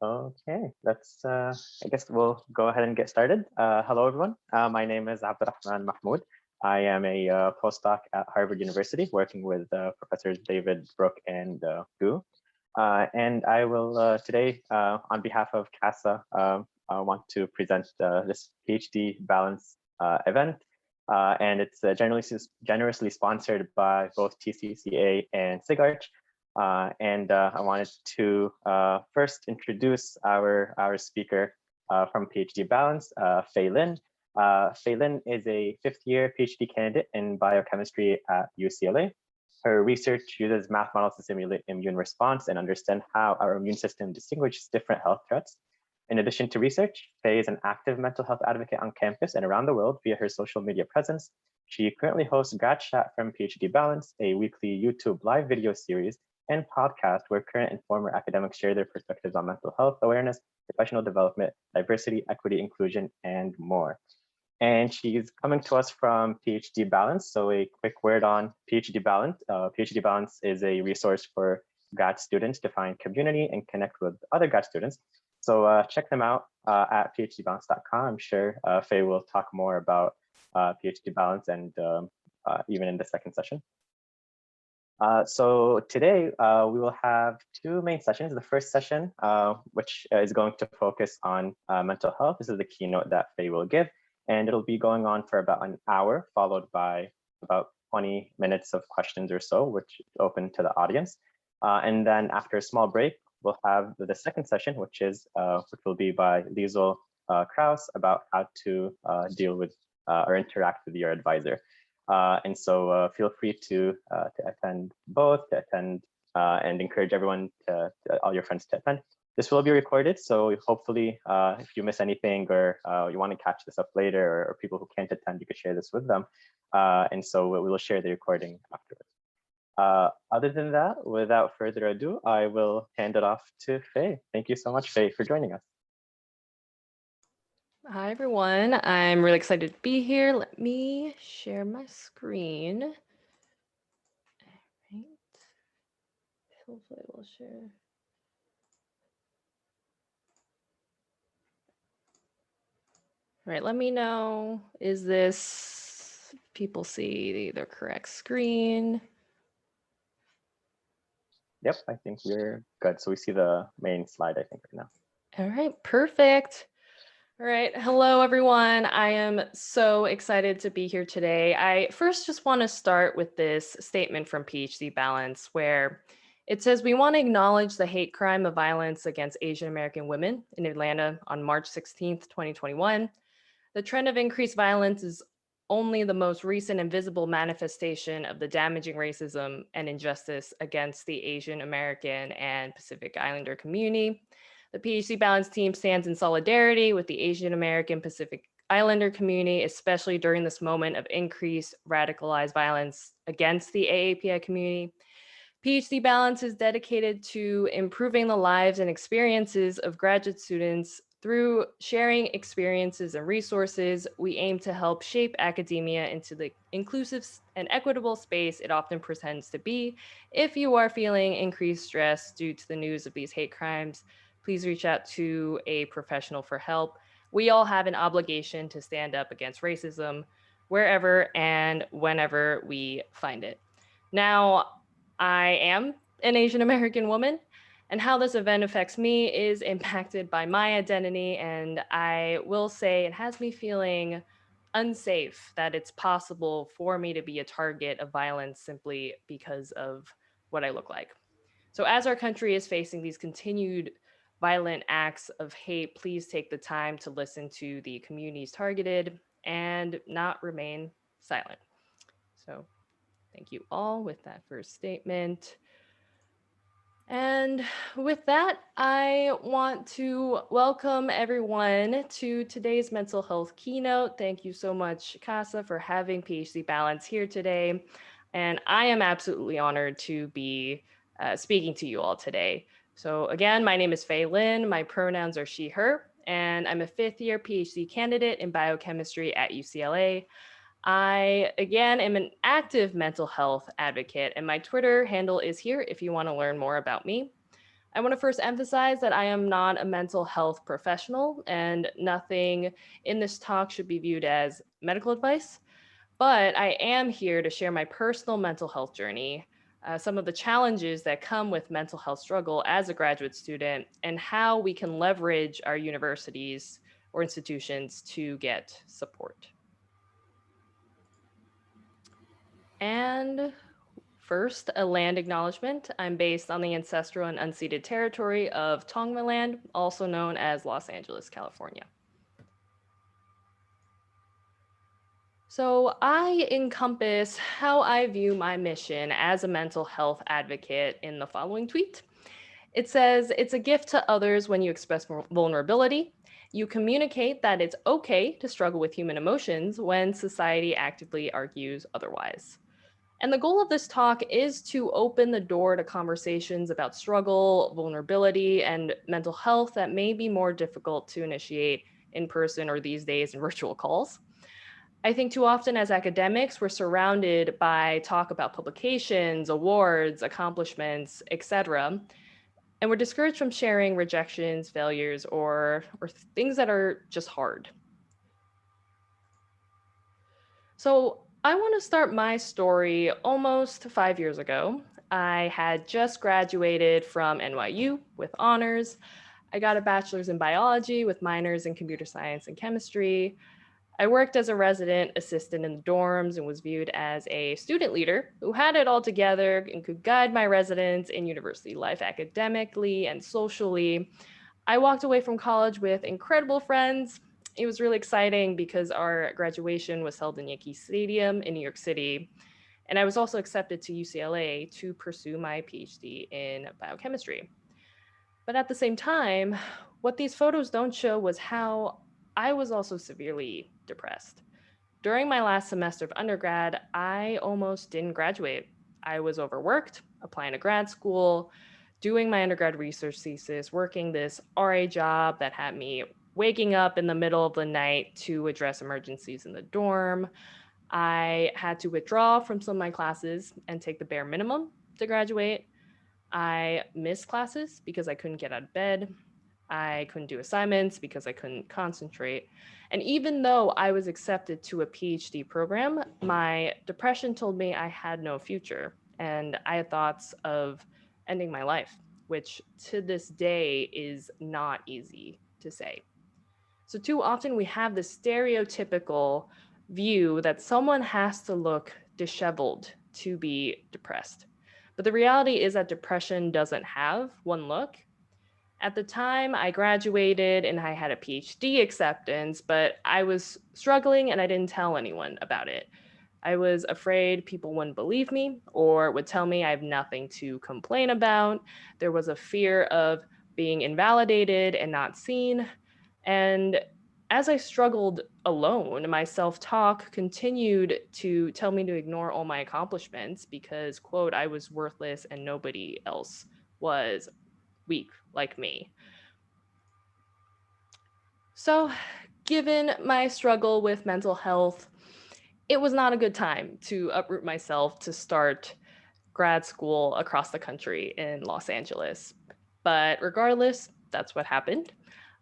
Okay, I guess we'll go ahead and get started. Hello, everyone. My name is Abdurrahman Mahmoud. I am a postdoc at Harvard University working with Professors David, Brooke, and Gu. And I will today, on behalf of CASA, I want to present this PhD Balance event. And it's generously sponsored by both TCCA and SIGARCH. I wanted to first introduce our speaker from PhD Balance, Fay Lin. Fay Lin is a fifth-year PhD candidate in biochemistry at UCLA. Her research uses math models to simulate immune response and understand how our immune system distinguishes different health threats. In addition to research, Fay is an active mental health advocate on campus and around the world via her social media presence. She currently hosts Grad Chat from PhD Balance, a weekly YouTube live video series and podcast where current and former academics share their perspectives on mental health awareness, professional development, diversity, equity, inclusion, and more. And she's coming to us from PhD Balance. So a quick word on PhD Balance. PhD Balance is a resource for grad students to find community and connect with other grad students. So check them out at phdbalance.com. I'm sure Fay will talk more about PhD Balance and even in the second session. So today we will have two main sessions. The first session, which is going to focus on mental health. This is the keynote that Fay will give, and it'll be going on for about an hour, followed by about 20 minutes of questions or so, which is open to the audience. And then after a small break, we'll have the second session, which will be by Liesl Kraus about how to deal with or interact with your advisor. And so feel free to attend both, and encourage everyone, all your friends to attend. This will be recorded, so hopefully if you miss anything or you want to catch this up later, or people who can't attend, you could share this with them. And so we will share the recording afterwards. Other than that, without further ado, I will hand it off to Fay. Thank you so much, Fay, for joining us. Hi, everyone. I'm really excited to be here. Let me share my screen. All right. Hopefully we'll share. All right, let me know, is this, people see the correct screen? Yep, I think we're good. So we see the main slide, I think, right now. All right, perfect. All right, hello everyone. I am so excited to be here today. I first just want to start with this statement from PhD Balance where it says, we want to acknowledge the hate crime of violence against Asian American women in Atlanta on March 16th, 2021. The trend of increased violence is only the most recent and visible manifestation of the damaging racism and injustice against the Asian American and Pacific Islander community. The PhD Balance team stands in solidarity with the Asian American Pacific Islander community, especially during this moment of increased radicalized violence against the AAPI community. PhD Balance is dedicated to improving the lives and experiences of graduate students through sharing experiences and resources. We aim to help shape academia into the inclusive and equitable space it often pretends to be. If you are feeling increased stress due to the news of these hate crimes, please reach out to a professional for help. We all have an obligation to stand up against racism wherever and whenever we find it. Now, I am an Asian American woman, and how this event affects me is impacted by my identity. And I will say it has me feeling unsafe that it's possible for me to be a target of violence simply because of what I look like. So as our country is facing these continued violent acts of hate, please take the time to listen to the communities targeted and not remain silent. So thank you all with that first statement. And with that, I want to welcome everyone to today's mental health keynote. Thank you so much, CASA, for having PhD Balance here today. And I am absolutely honored to be speaking to you all today. So again, my name is Fay Lin. My pronouns are she, her, and I'm a fifth-year PhD candidate in biochemistry at UCLA. I, again, am an active mental health advocate, and my Twitter handle is here if you want to learn more about me. I want to first emphasize that I am not a mental health professional, and nothing in this talk should be viewed as medical advice. But I am here to share my personal mental health journey, some of the challenges that come with mental health struggle as a graduate student, and how we can leverage our universities or institutions to get support. And first, a land acknowledgement. I'm based on the ancestral and unceded territory of Tongva also known as Los Angeles, California. So I encompass how I view my mission as a mental health advocate in the following tweet. It says, it's a gift to others when you express vulnerability. You communicate that it's okay to struggle with human emotions when society actively argues otherwise. And the goal of this talk is to open the door to conversations about struggle, vulnerability, and mental health that may be more difficult to initiate in person or these days in virtual calls. I think too often as academics, we're surrounded by talk about publications, awards, accomplishments, etc. And we're discouraged from sharing rejections, failures, or things that are just hard. So I want to start my story almost 5 years ago. I had just graduated from NYU with honors. I got a bachelor's in biology with minors in computer science and chemistry. I worked as a resident assistant in the dorms and was viewed as a student leader who had it all together and could guide my residents in university life academically and socially. I walked away from college with incredible friends. It was really exciting because our graduation was held in Yankee Stadium in New York City. And I was also accepted to UCLA to pursue my PhD in biochemistry. But at the same time, what these photos don't show was how I was also severely depressed. During my last semester of undergrad, I almost didn't graduate. I was overworked, applying to grad school, doing my undergrad research thesis, working this RA job that had me waking up in the middle of the night to address emergencies in the dorm. I had to withdraw from some of my classes and take the bare minimum to graduate. I missed classes because I couldn't get out of bed. I couldn't do assignments because I couldn't concentrate. And even though I was accepted to a PhD program, my depression told me I had no future. And I had thoughts of ending my life, which to this day is not easy to say. So, too often we have this stereotypical view that someone has to look disheveled to be depressed. But the reality is that depression doesn't have one look. At the time, I graduated and I had a PhD acceptance, but I was struggling and I didn't tell anyone about it. I was afraid people wouldn't believe me or would tell me I have nothing to complain about. There was a fear of being invalidated and not seen. And as I struggled alone, my self talk continued to tell me to ignore all my accomplishments because, quote, I was worthless and nobody else was weak like me. So, given my struggle with mental health, it was not a good time to uproot myself to start grad school across the country in Los Angeles. But regardless, that's what happened.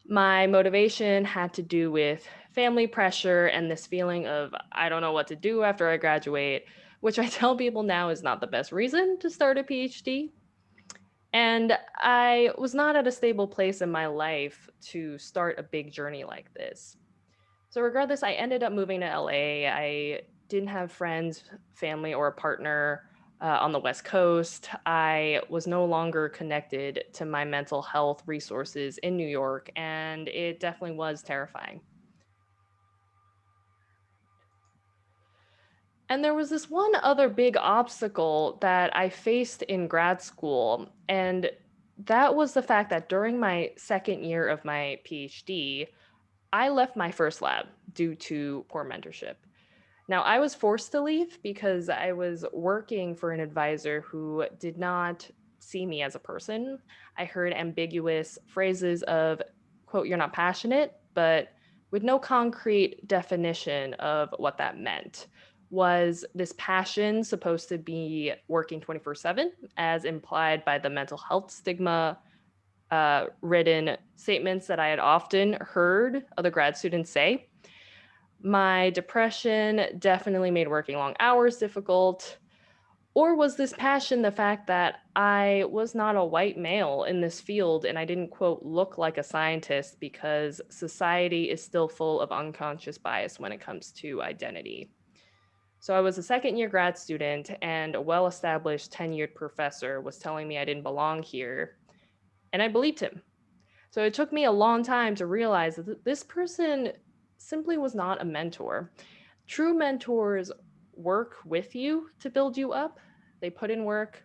My motivation had to do with family pressure and this feeling of I don't know what to do after I graduate, which I tell people now is not the best reason to start a PhD. And I was not at a stable place in my life to start a big journey like this. So, regardless, I ended up moving to LA. I didn't have friends, family, or a partner on the West Coast. I was no longer connected to my mental health resources in New York, and it definitely was terrifying. And there was this one other big obstacle that I faced in grad school, and that was the fact that during my second year of my PhD, I left my first lab due to poor mentorship. Now, I was forced to leave because I was working for an advisor who did not see me as a person. I heard ambiguous phrases of, quote, you're not passionate, but with no concrete definition of what that meant. Was this passion supposed to be working 24/7, as implied by the mental health stigma? written statements that I had often heard other grad students say. My depression definitely made working long hours difficult. Or was this passion the fact that I was not a white male in this field and I didn't, quote, look like a scientist because society is still full of unconscious bias when it comes to identity? So I was a second year grad student, and a well established tenured professor was telling me I didn't belong here, and I believed him. So it took me a long time to realize that this person simply was not a mentor. True mentors work with you to build you up. They put in work.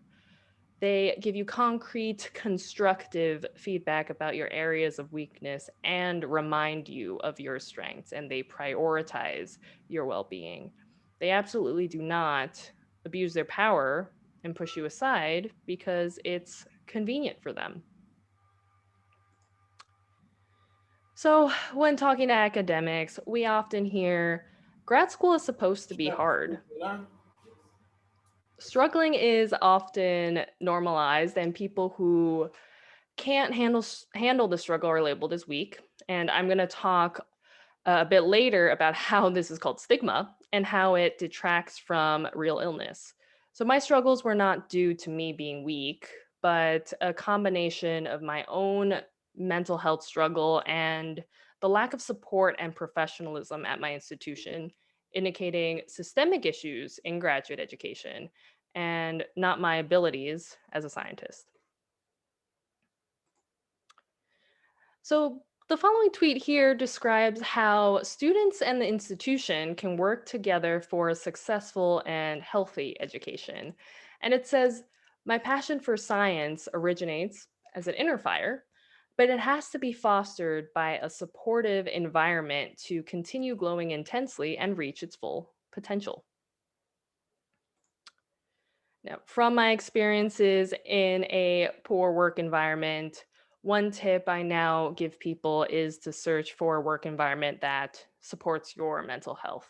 They give you concrete, constructive feedback about your areas of weakness and remind you of your strengths, and they prioritize your well being. They absolutely do not abuse their power and push you aside because it's convenient for them. So, when talking to academics, we often hear grad school is supposed to be hard. Struggling is often normalized, and people who can't handle the struggle are labeled as weak. And I'm going to talk a bit later about how this is called stigma and how it detracts from real illness. So my struggles were not due to me being weak, but a combination of my own mental health struggle and the lack of support and professionalism at my institution, indicating systemic issues in graduate education and not my abilities as a scientist. So, the following tweet here describes how students and the institution can work together for a successful and healthy education. And it says, my passion for science originates as an inner fire, but it has to be fostered by a supportive environment to continue glowing intensely and reach its full potential. Now, from my experiences in a poor work environment, one tip I now give people is to search for a work environment that supports your mental health.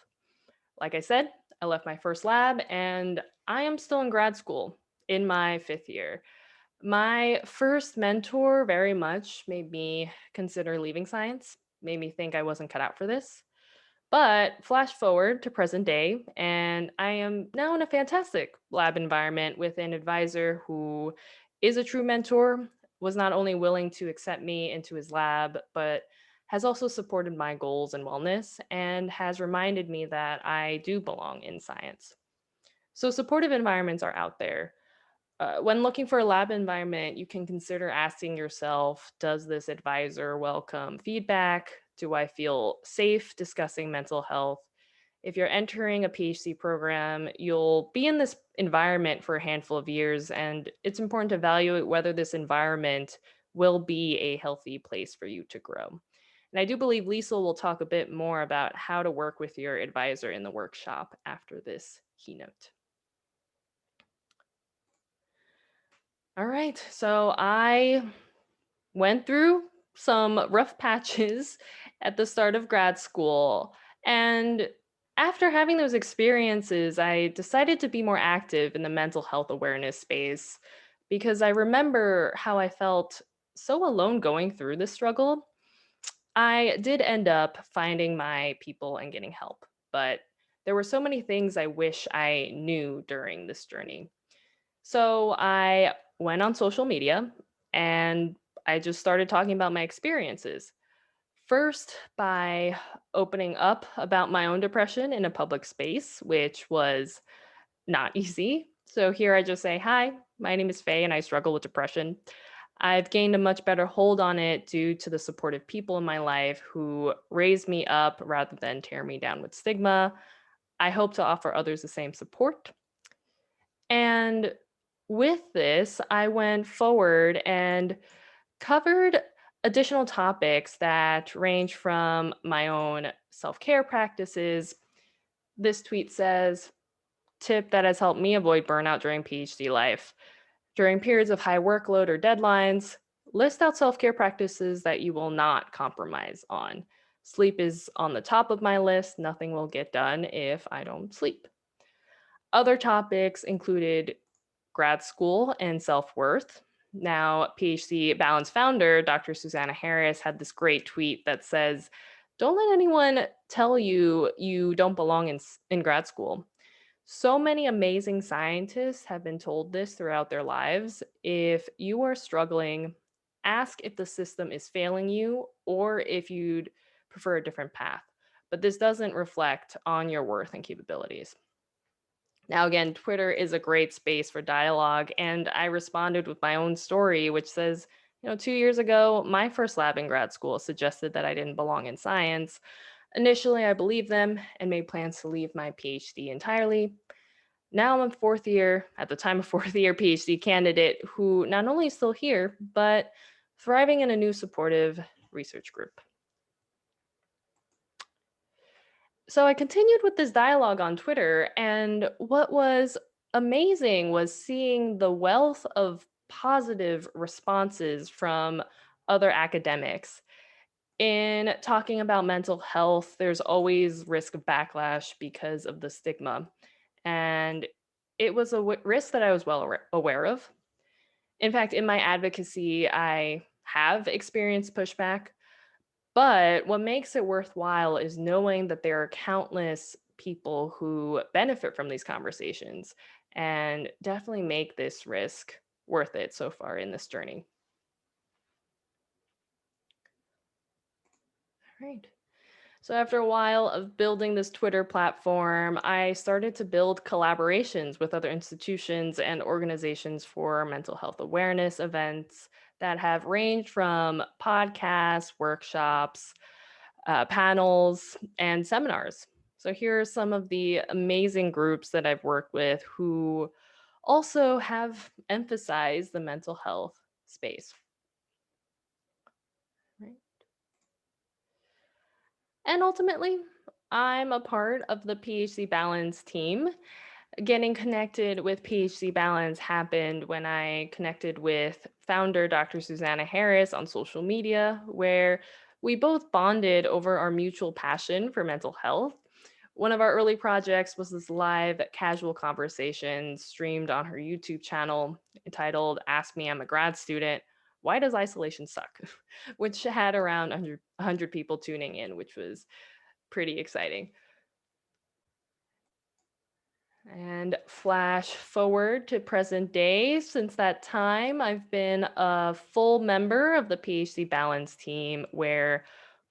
Like I said, I left my first lab and I am still in grad school in my fifth year. My first mentor very much made me consider leaving science, made me think I wasn't cut out for this. But flash forward to present day, and I am now in a fantastic lab environment with an advisor who is a true mentor, was not only willing to accept me into his lab, but has also supported my goals and wellness and has reminded me that I do belong in science. So, supportive environments are out there. When looking for a lab environment, you can consider asking yourself, does this advisor welcome feedback? Do I feel safe discussing mental health? If you're entering a PhD program, you'll be in this environment for a handful of years, and it's important to evaluate whether this environment will be a healthy place for you to grow. And I do believe Liesl will talk a bit more about how to work with your advisor in the workshop after this keynote. All right, so I went through some rough patches at the start of grad school. And after having those experiences, I decided to be more active in the mental health awareness space because I remember how I felt so alone going through this struggle. I did end up finding my people and getting help, but there were so many things I wish I knew during this journey. So I went on social media and I just started talking about my experiences. First, by opening up about my own depression in a public space, which was not easy. So here I just say, hi, my name is Fay and I struggle with depression. I've gained a much better hold on it due to the supportive people in my life who raise me up rather than tear me down with stigma. I hope to offer others the same support. And with this, I went forward and covered additional topics that range from my own self care practices. This tweet says, tip that has helped me avoid burnout during PhD life. During periods of high workload or deadlines, list out self care practices that you will not compromise on. Sleep is on the top of my list. Nothing will get done if I don't sleep. Other topics included grad school and self worth, Now, PhD Balance founder, Dr. Susanna Harris, had this great tweet that says, "Don't let anyone tell you you don't belong in grad school." So many amazing scientists have been told this throughout their lives. If you are struggling, ask if the system is failing you or if you'd prefer a different path. But this doesn't reflect on your worth and capabilities. Now, again, Twitter is a great space for dialogue, and I responded with my own story, which says, 2 years ago, my first lab in grad school suggested that I didn't belong in science. Initially, I believed them and made plans to leave my PhD entirely. Now I'm a fourth year, at the time, a fourth year PhD candidate who not only is still here, but thriving in a new supportive research group. So I continued with this dialogue on Twitter, and what was amazing was seeing the wealth of positive responses from other academics. In talking about mental health, there's always risk of backlash because of the stigma. And it was a risk that I was well aware of. In fact, in my advocacy, I have experienced pushback, but what makes it worthwhile is knowing that there are countless people who benefit from these conversations and definitely make this risk worth it so far in this journey. All right. So after a while of building this Twitter platform, I started to build collaborations with other institutions and organizations for mental health awareness events that have ranged from podcasts, workshops, panels, and seminars. So here are some of the amazing groups that I've worked with who also have emphasized the mental health space. Right. And ultimately, I'm a part of the PhD Balance team. Getting connected with PhD Balance happened when I connected with founder Dr. Susanna Harris on social media, where we both bonded over our mutual passion for mental health. One of our early projects was this live casual conversation streamed on her YouTube channel entitled Ask Me I'm a Grad Student. Why does isolation suck? Which had around 100 people tuning in, which was pretty exciting. And flash forward to present day. Since that time, I've been a full member of the PhD Balance team, where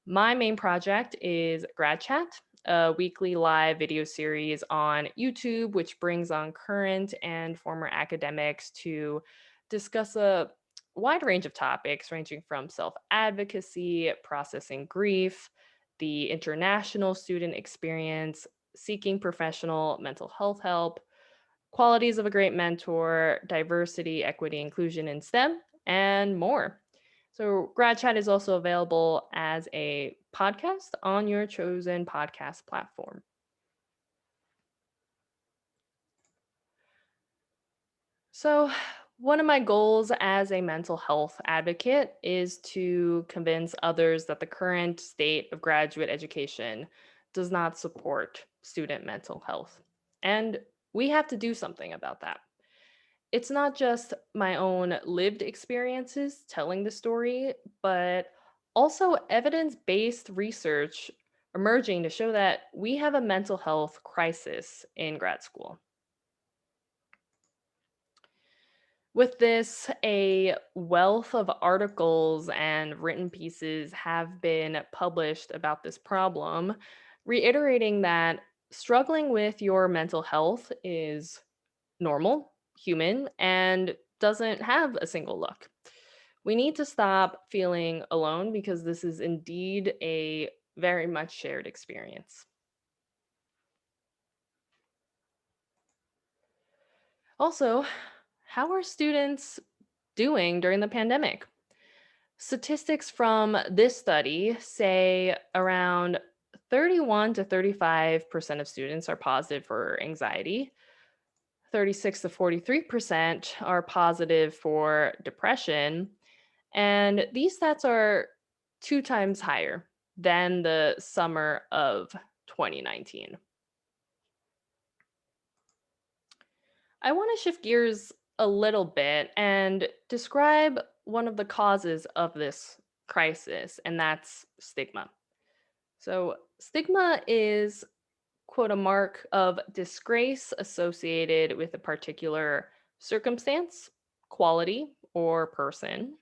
my main project is Grad Chat, a weekly live video series on YouTube, which brings on current and former academics to discuss a wide range of topics, ranging from self advocacy, processing grief, the international student experience, seeking professional mental health help, qualities of a great mentor, diversity, equity, inclusion in STEM, and more. So, Grad Chat is also available as a podcast on your chosen podcast platform. So, one of my goals as a mental health advocate is to convince others that the current state of graduate education does not support student mental health. And we have to do something about that. It's not just my own lived experiences telling the story, but also evidence based research emerging to show that we have a mental health crisis in grad school. With this, a wealth of articles and written pieces have been published about this problem, reiterating that struggling with your mental health is normal, human, and doesn't have a single look. We need to stop feeling alone because this is indeed a very much shared experience. Also, how are students doing during the pandemic? Statistics from this study say around 31 to 35% of students are positive for anxiety. 36 to 43% are positive for depression. And these stats are 2 times higher than the summer of 2019. I want to shift gears a little bit and describe one of the causes of this crisis, and that's stigma. So, stigma is, quote, a mark of disgrace associated with a particular circumstance, quality, or person.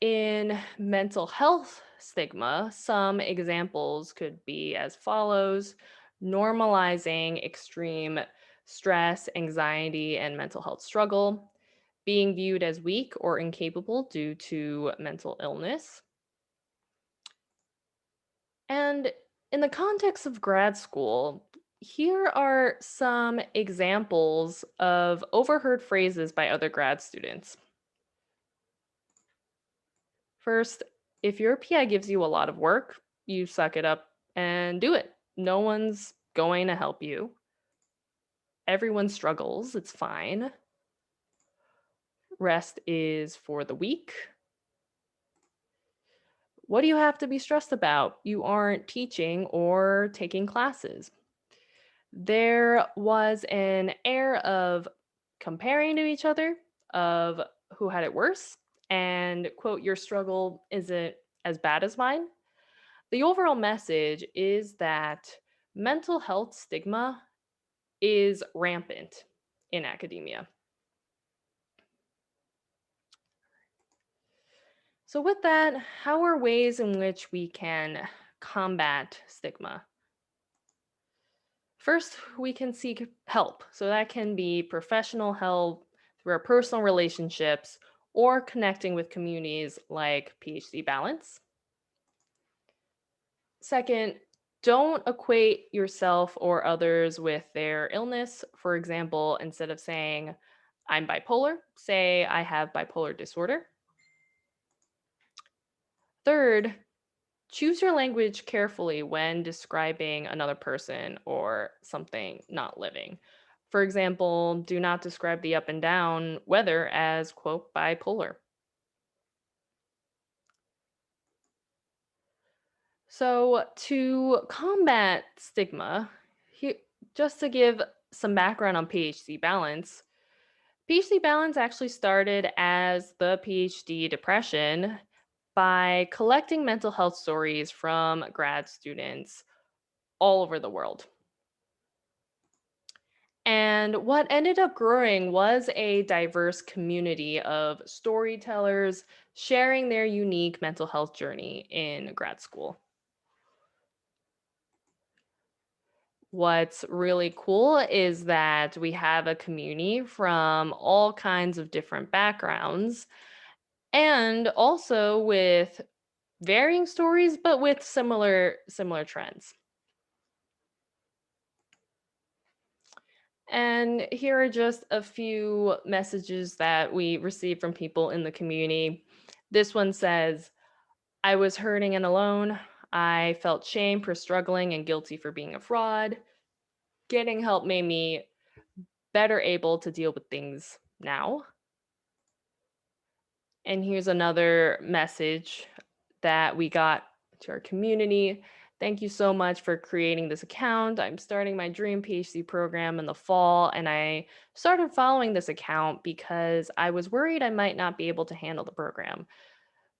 In mental health stigma, some examples could be as follows: normalizing extreme stress, anxiety, and mental health struggle, being viewed as weak or incapable due to mental illness. And in the context of grad school, here are some examples of overheard phrases by other grad students. First, if your PI gives you a lot of work, you suck it up and do it. No one's going to help you. Everyone struggles, it's fine. Rest is for the weak. What do you have to be stressed about? You aren't teaching or taking classes. There was an air of comparing to each other, of who had it worse, and, quote, your struggle isn't as bad as mine. The overall message is that mental health stigma is rampant in academia. So, with that, how are ways in which we can combat stigma? First, we can seek help. So, that can be professional help through our personal relationships or connecting with communities like PhD Balance. Second, don't equate yourself or others with their illness. For example, instead of saying, I'm bipolar, say, I have bipolar disorder. Third, choose your language carefully when describing another person or something not living. For example, do not describe the up and down weather as, quote, bipolar. So, to combat stigma, he, just to give some background on PhD Balance, PhD Balance actually started as the PhD Depression by collecting mental health stories from grad students all over the world. And what ended up growing was a diverse community of storytellers sharing their unique mental health journey in grad school. What's really cool is that we have a community from all kinds of different backgrounds and also with varying stories but with similar trends. And here are just a few messages that we received from people in the community. This one says, I was hurting and alone. I felt shame for struggling and guilty for being a fraud. Getting help made me better able to deal with things now. And here's another message that we got to our community. Thank you so much for creating this account. I'm starting my dream PhD program in the fall, and I started following this account because I was worried I might not be able to handle the program.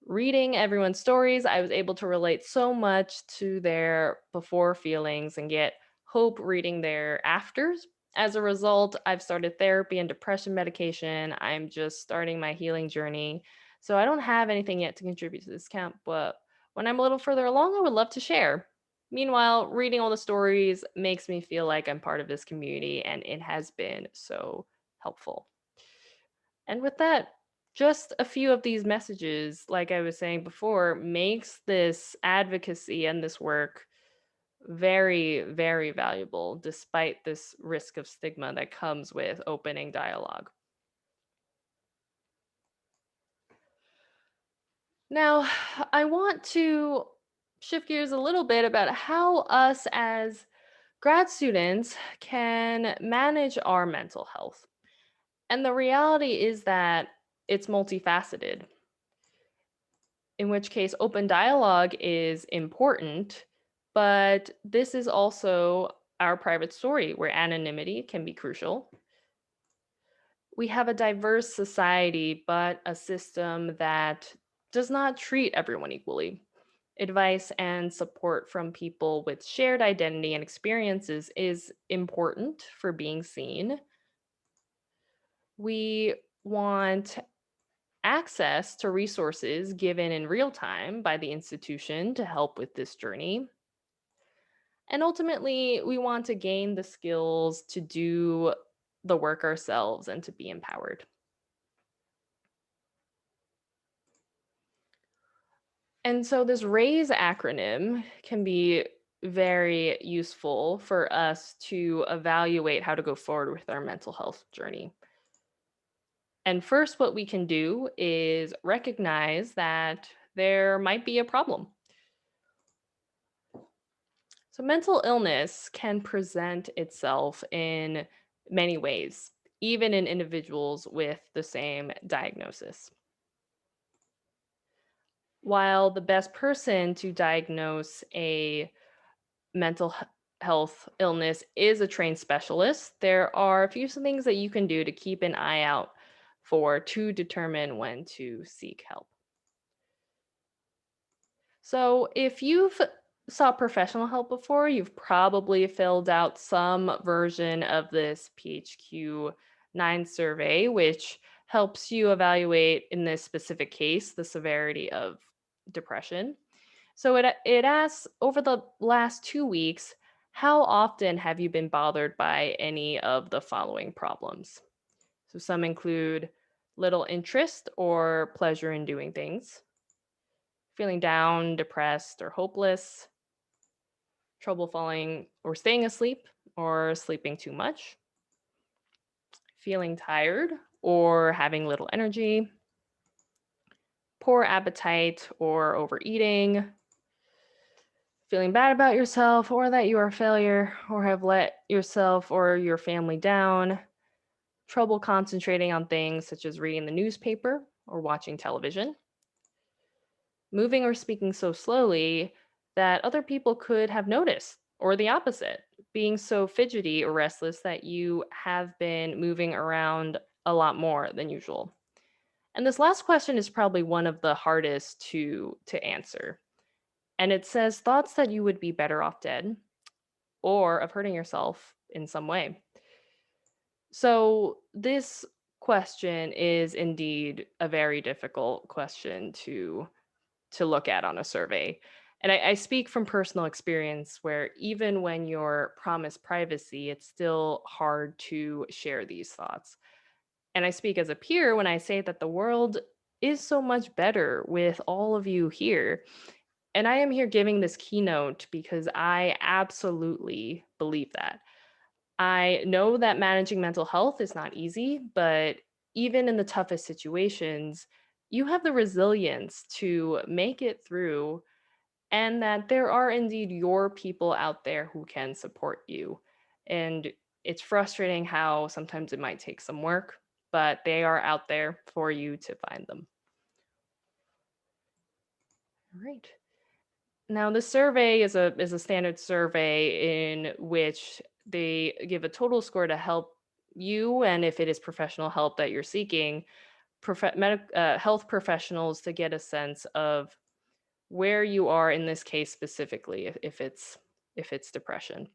Reading everyone's stories, I was able to relate so much to their before feelings and get hope reading their afters. As a result, I've started therapy and depression medication. I'm just starting my healing journey. So I don't have anything yet to contribute to this camp, but when I'm a little further along, I would love to share. Meanwhile, reading all the stories makes me feel like I'm part of this community, and it has been so helpful. And with that, just a few of these messages, like I was saying before, makes this advocacy and this work very, very valuable, despite this risk of stigma that comes with opening dialogue. Now, I want to shift gears a little bit about how us as grad students can manage our mental health. And the reality is that it's multifaceted, in which case open dialogue is important, but this is also our private story, where anonymity can be crucial. We have a diverse society, but a system that does not treat everyone equally. Advice and support from people with shared identity and experiences is important for being seen. We want access to resources given in real time by the institution to help with this journey. And ultimately, we want to gain the skills to do the work ourselves and to be empowered. And so, this RAISE acronym can be very useful for us to evaluate how to go forward with our mental health journey. And first, what we can do is recognize that there might be a problem. So, mental illness can present itself in many ways, even in individuals with the same diagnosis. While the best person to diagnose a health illness is a trained specialist, there are a few things that you can do to keep an eye out for to determine when to seek help. So, if you've sought professional help before, you've probably filled out some version of this PHQ-9 survey, which helps you evaluate, in this specific case, the severity of depression. So, it asks, over the last 2 weeks, how often have you been bothered by any of the following problems? So, some include little interest or pleasure in doing things, feeling down, depressed, or hopeless, trouble falling or staying asleep, or sleeping too much, feeling tired or having little energy, poor appetite or overeating, feeling bad about yourself or that you are a failure or have let yourself or your family down, trouble concentrating on things such as reading the newspaper or watching television, moving or speaking so slowly that other people could have noticed, or the opposite, being so fidgety or restless that you have been moving around a lot more than usual. And this last question is probably one of the hardest to answer. And it says thoughts that you would be better off dead or of hurting yourself in some way. So this question is indeed a very difficult question to look at on a survey. And I speak from personal experience where even when you're promised privacy, it's still hard to share these thoughts. And I speak as a peer when I say that the world is so much better with all of you here. And I am here giving this keynote because I absolutely believe that. I know that managing mental health is not easy, but even in the toughest situations, you have the resilience to make it through, and that there are indeed your people out there who can support you. And it's frustrating how sometimes it might take some work, but they are out there for you to find them. All right. Now, the survey is a standard survey in which they give a total score to help you, and if it is professional help that you're seeking, health professionals to get a sense of where you are in this case specifically, if it's depression.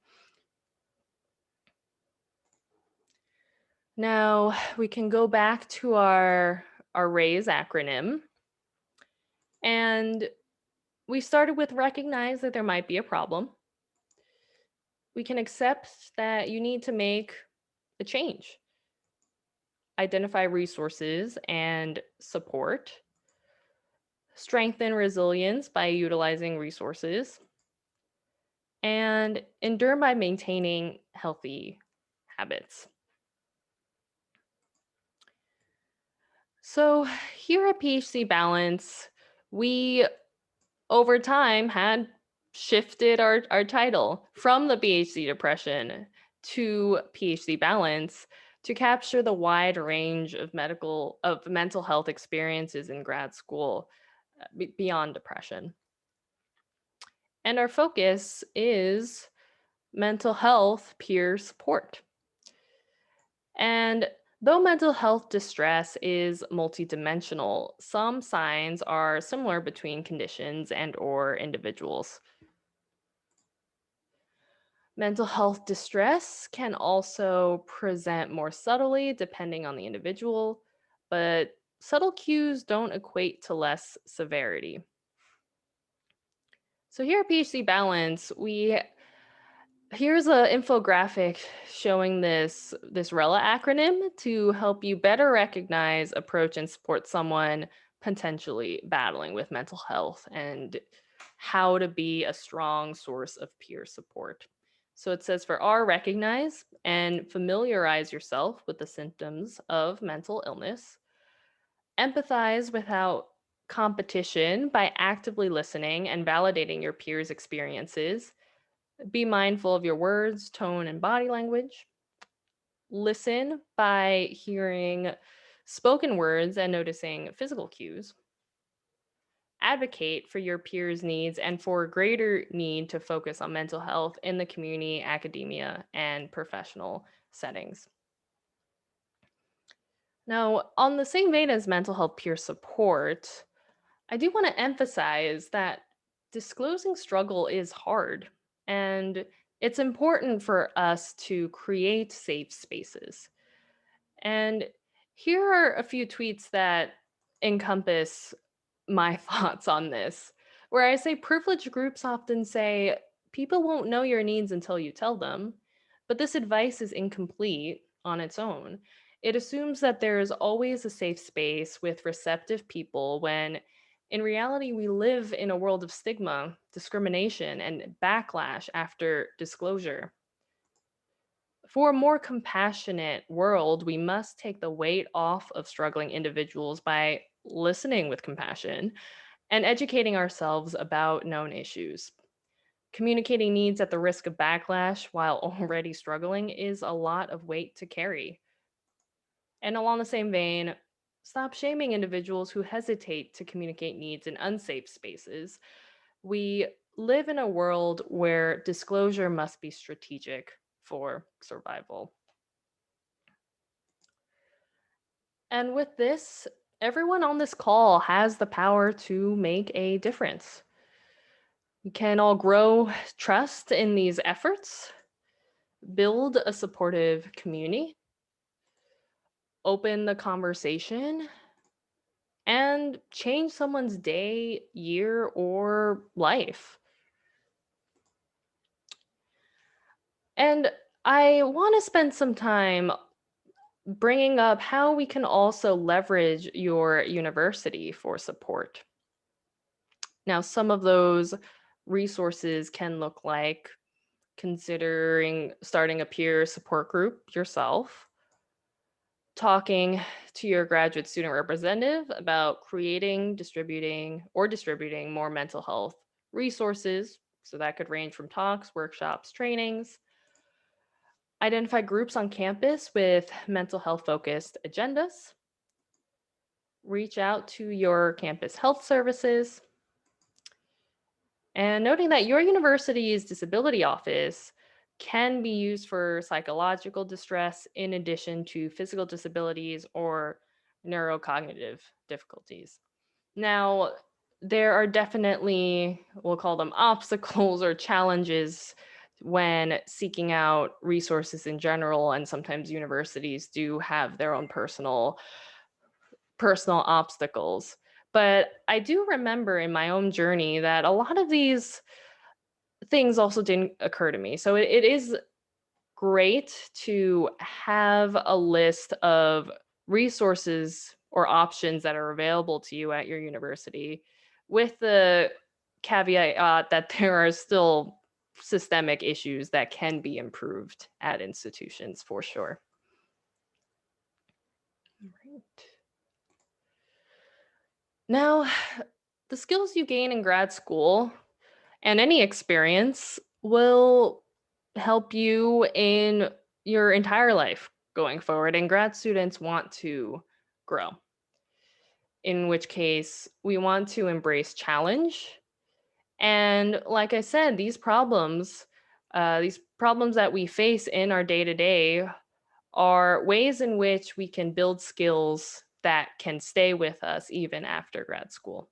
Now we can go back to our RAISE acronym, and we started with recognize that there might be a problem. We can accept that you need to make a change, identify resources and support, strengthen resilience by utilizing resources, and endure by maintaining healthy habits. So, here at PhD Balance, we over time had shifted our title from the PhD Depression to PhD Balance to capture the wide range of mental health experiences in grad school beyond depression. And our focus is mental health peer support. And though mental health distress is multidimensional, some signs are similar between conditions and or individuals. Mental health distress can also present more subtly depending on the individual, but subtle cues don't equate to less severity. So here at PhD Balance, here's an infographic showing this RELA acronym to help you better recognize, approach, and support someone potentially battling with mental health and how to be a strong source of peer support. So it says for R, recognize and familiarize yourself with the symptoms of mental illness. Empathize without competition by actively listening and validating your peers' experiences. Be mindful of your words, tone, and body language. Listen by hearing spoken words and noticing physical cues. Advocate for your peers' needs and for a greater need to focus on mental health in the community, academia, and professional settings. Now, on the same vein as mental health peer support, I do want to emphasize that disclosing struggle is hard, and it's important for us to create safe spaces. And here are a few tweets that encompass my thoughts on this, where I say privileged groups often say, people won't know your needs until you tell them, but this advice is incomplete on its own. It assumes that there is always a safe space with receptive people when in reality we live in a world of stigma, discrimination, and backlash after disclosure. For a more compassionate world, we must take the weight off of struggling individuals by listening with compassion and educating ourselves about known issues. Communicating needs at the risk of backlash while already struggling is a lot of weight to carry. And along the same vein, stop shaming individuals who hesitate to communicate needs in unsafe spaces. We live in a world where disclosure must be strategic for survival. And with this, everyone on this call has the power to make a difference. We can all grow trust in these efforts, build a supportive community, open the conversation, and change someone's day, year, or life. And I want to spend some time bringing up how we can also leverage your university for support. Now, some of those resources can look like considering starting a peer support group yourself, talking to your graduate student representative about creating, distributing more mental health resources. So that could range from talks, workshops, trainings. Identify groups on campus with mental health focused agendas. Reach out to your campus health services. And noting that your university's disability office can be used for psychological distress in addition to physical disabilities or neurocognitive difficulties. Now, there are definitely, we'll call them obstacles or challenges when seeking out resources in general, and sometimes universities do have their own personal obstacles. But I do remember in my own journey that a lot of these things also didn't occur to me. So it is great to have a list of resources or options that are available to you at your university, with the caveat that there are still systemic issues that can be improved at institutions for sure. Right. Now, the skills you gain in grad school and any experience will help you in your entire life going forward. And grad students want to grow, in which case we want to embrace challenge. And like I said, these problems These problems that we face in our day-to-day are ways in which we can build skills that can stay with us even after grad school.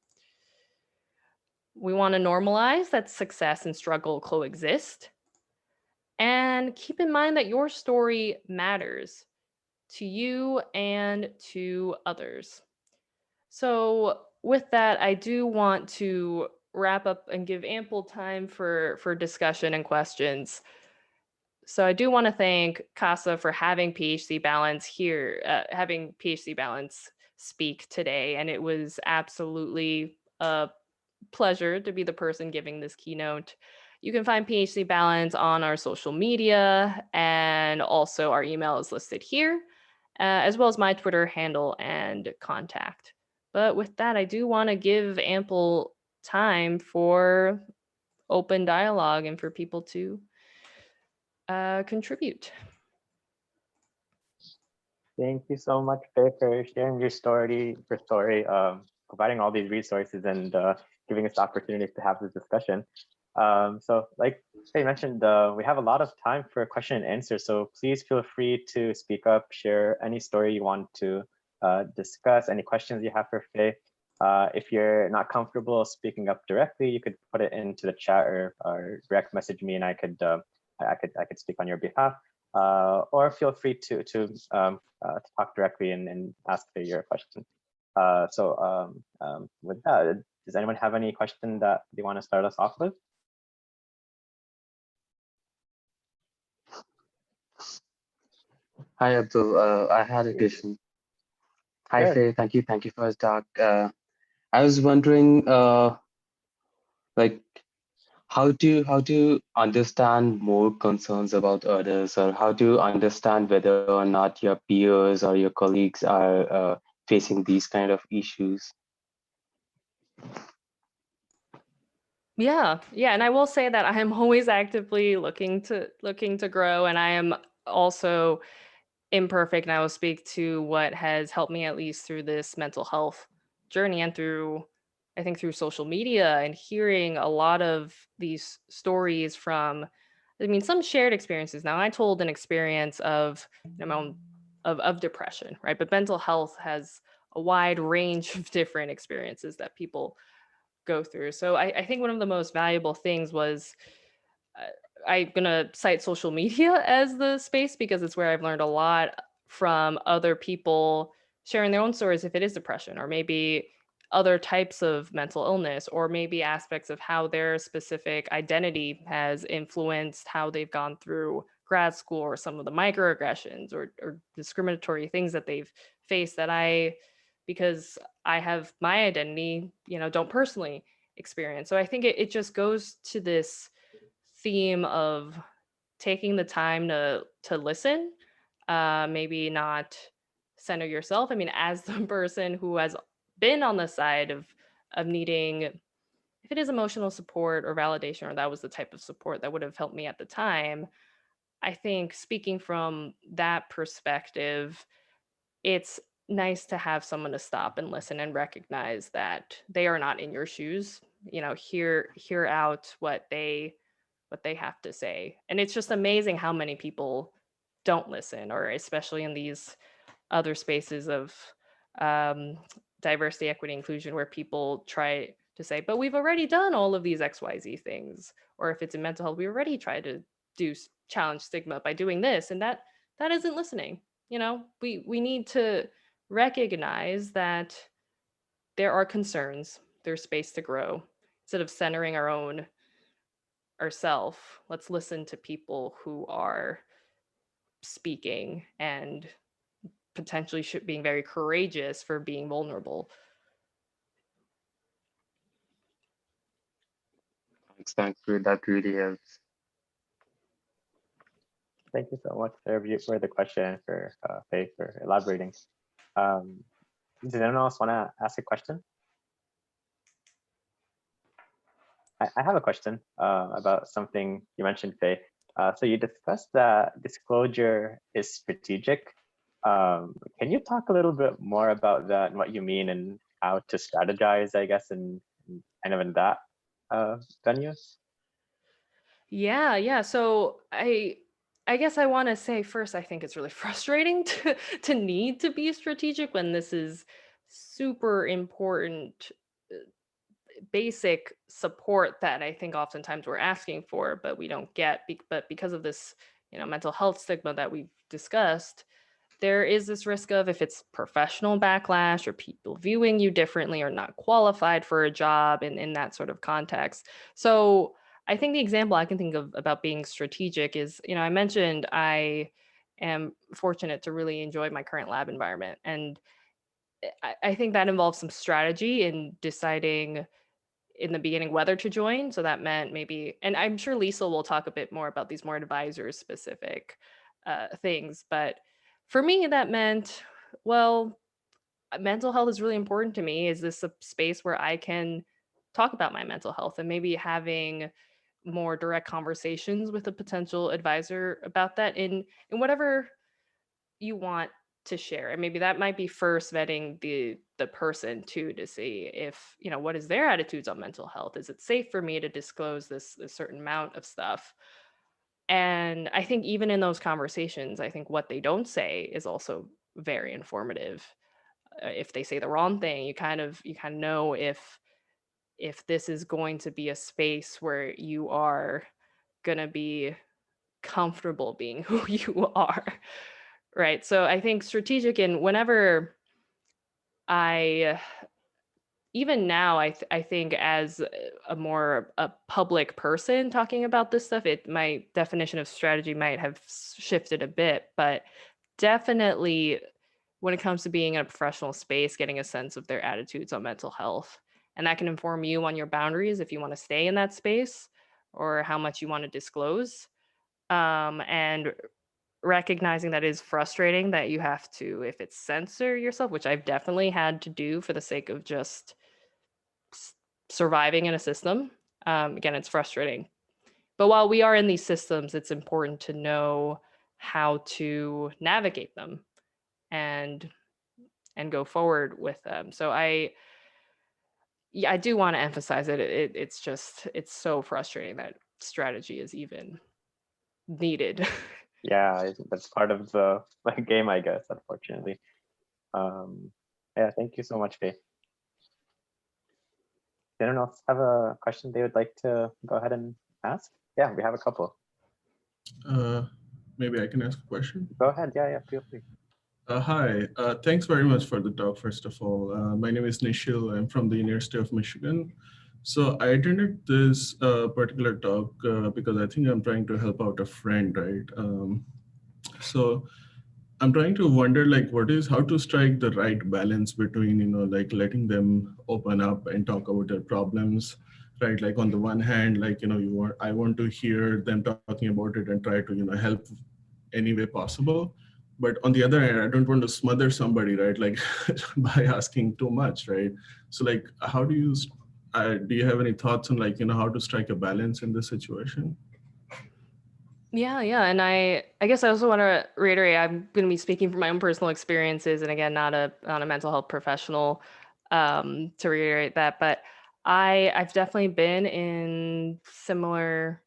We want to normalize that success and struggle coexist. And keep in mind that your story matters to you and to others. So with that, I do want to wrap up and give ample time for discussion and questions. So I do want to thank CASA for having PhD Balance here, having PhD Balance speak today. And it was absolutely a pleasure to be the person giving this keynote. You can find PhD Balance on our social media, and also our email is listed here, as well as my Twitter handle and contact. But with that, I do want to give ample time for open dialogue and for people to contribute. Thank you so much, Fay, for sharing your story, providing all these resources and giving us the opportunity to have this discussion. So like Fay mentioned, we have a lot of time for question and answer. So please feel free to speak up, share any story you want to discuss, any questions you have for Fay. If you're not comfortable speaking up directly, you could put it into the chat or direct message me, and I could speak on your behalf. Or feel free to talk directly and ask for your question. With that, does anyone have any question that they want to start us off with? Hi, Abdul. I had a question. Hi, Sure. Faye. Thank you for this talk. I was wondering, like, how to understand more concerns about others, or how to understand whether or not your peers or your colleagues are facing these kind of issues. Yeah, and I will say that I am always actively looking to grow, and I am also imperfect, and I will speak to what has helped me at least through this mental health journey and through, I think, through social media and hearing a lot of these stories from, I mean, some shared experiences. Now, I told an experience of, my own of depression, right? But mental health has a wide range of different experiences that people go through. So I think one of the most valuable things was, I'm going to cite social media as the space because it's where I've learned a lot from other people sharing their own stories, if it is depression or maybe other types of mental illness, or maybe aspects of how their specific identity has influenced how they've gone through grad school, or some of the microaggressions or discriminatory things that they've faced that because I have my identity, don't personally experience. So I think it just goes to this theme of taking the time to listen, maybe not center yourself. I mean, as the person who has been on the side of needing, if it is emotional support or validation, or that was the type of support that would have helped me at the time, I think speaking from that perspective, it's nice to have someone to stop and listen and recognize that they are not in your shoes. Hear out what they have to say. And it's just amazing how many people don't listen, or especially in these other spaces of diversity, equity, inclusion, where people try to say, but we've already done all of these XYZ things. Or if it's in mental health, we already tried to challenge stigma by doing this, and that isn't listening. We need to recognize that there are concerns, there's space to grow. Instead of centering ourselves, let's listen to people who are speaking and potentially being very courageous for being vulnerable. Thanks, that really helps. Thank you so much for the question and for Fay for elaborating. Does anyone else want to ask a question? I have a question about something you mentioned, Fay. So you discussed that disclosure is strategic. Can you talk a little bit more about that and what you mean and how to strategize, I guess, in kind of in that venue? Yeah. So I guess I want to say first, I think it's really frustrating to need to be strategic when this is super important basic support that I think oftentimes we're asking for, but we don't get. But because of this, mental health stigma that we've discussed, there is this risk of, if it's professional backlash or people viewing you differently or not qualified for a job in that sort of context. So I think the example I can think of about being strategic is, I mentioned I am fortunate to really enjoy my current lab environment. And I think that involves some strategy in deciding in the beginning whether to join. So that meant maybe, and I'm sure Lisa will talk a bit more about these more advisor specific things. But for me, that meant, well, mental health is really important to me. Is this a space where I can talk about my mental health, and maybe having more direct conversations with a potential advisor about that in whatever you want to share? And maybe that might be first vetting the person too, to see if, what is their attitudes on mental health. Is it safe for me to disclose this certain amount of stuff? And I think even in those conversations, I think what they don't say is also very informative. If they say the wrong thing, you kind of know if this is going to be a space where you are going to be comfortable being who you are. Right. So I think strategic, and whenever I, even now, I think as a more a public person talking about this stuff, my definition of strategy might have shifted a bit, but definitely when it comes to being in a professional space, getting a sense of their attitudes on mental health. And that can inform you on your boundaries if you want to stay in that space or how much you want to disclose. And recognizing that is frustrating that you have to, if it's censor yourself, which I've definitely had to do for the sake of just surviving in a system. Again, it's frustrating. But while we are in these systems, it's important to know how to navigate them and go forward with them. So I do want to emphasize it. It's so frustrating that strategy is even needed. Yeah, that's part of the game, I guess, unfortunately. Yeah, thank you so much, Faye. Anyone else have a question they would like to go ahead and ask? Yeah, we have a couple. Maybe I can ask a question. Go ahead. Yeah, feel free. Hi, thanks very much for the talk, first of all. My name is Nishil. I'm from the University of Michigan. So I attended this particular talk because I think I'm trying to help out a friend, right? So I'm trying to wonder, how to strike the right balance between, letting them open up and talk about their problems, right? Like on the one hand, I want to hear them talking about it and try to, help any way possible. But on the other hand, I don't want to smother somebody, right? Like by asking too much, right? So how do you have any thoughts on how to strike a balance in this situation? Yeah. And I guess I also want to reiterate, I'm going to be speaking from my own personal experiences, and again, not a mental health professional, to reiterate that. But I've definitely been in similar